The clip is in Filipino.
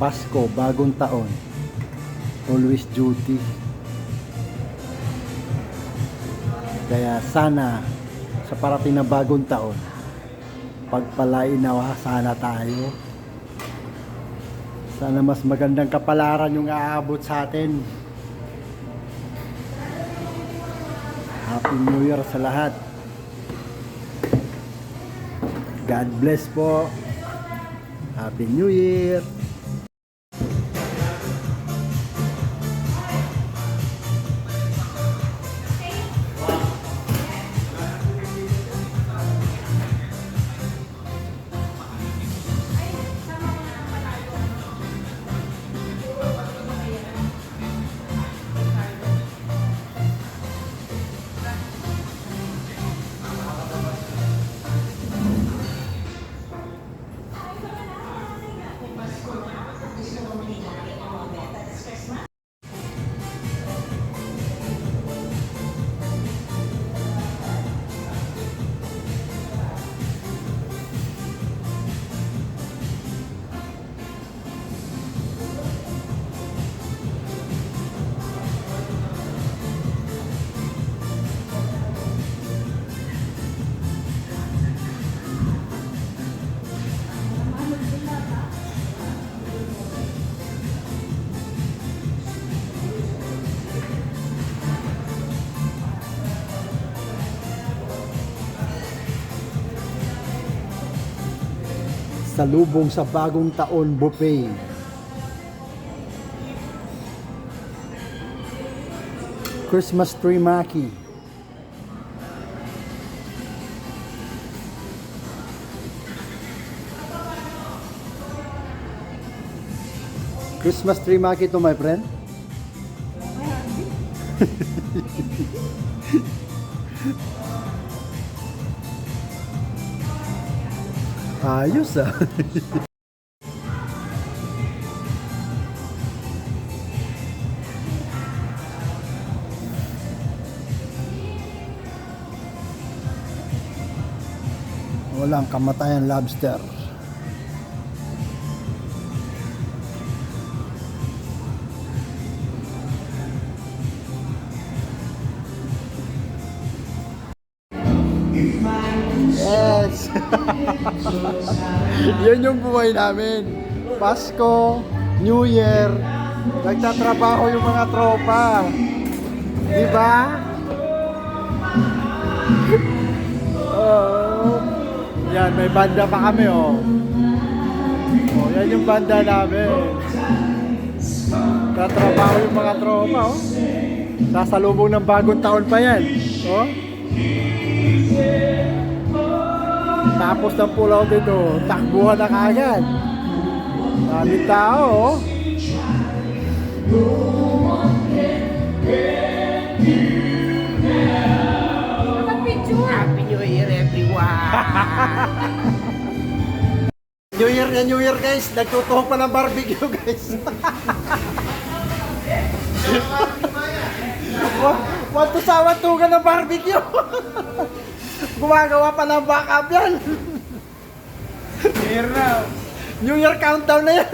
Pasko, bagong taon, always duty. Kaya sana sa parating na bagong taon, pagpalain nawa sana tayo. Sana mas magandang kapalaran yung aabot sa atin. Happy New Year sa lahat. God bless po. Happy New Year. Salubong sa bagong taon buffet. Christmas tree maki. Christmas tree maki to, my friend. Ayos ah. Walang kamatayan lobster. Yes. Yun yung buhay namin. Pasko, New Year, nagtatrabaho yung mga tropa. Di ba? Oh. Yan, may banda pa kami, oh. Oh, yan yung banda namin. Nagtatrabaho yung mga tropa, oh. Sasalubong ng bagong taon pa yan. Oh. Tapos ng pulaw dito, takbuhan na kagad. Daming tao, oh. Happy New Year, everyone! New Year na New Year, guys. Nagtutuhok pa ng barbecue, guys. Want to sawatugan ng barbecue. Gumagawa pa ng backup yan. New Year na! New Year countdown na yan.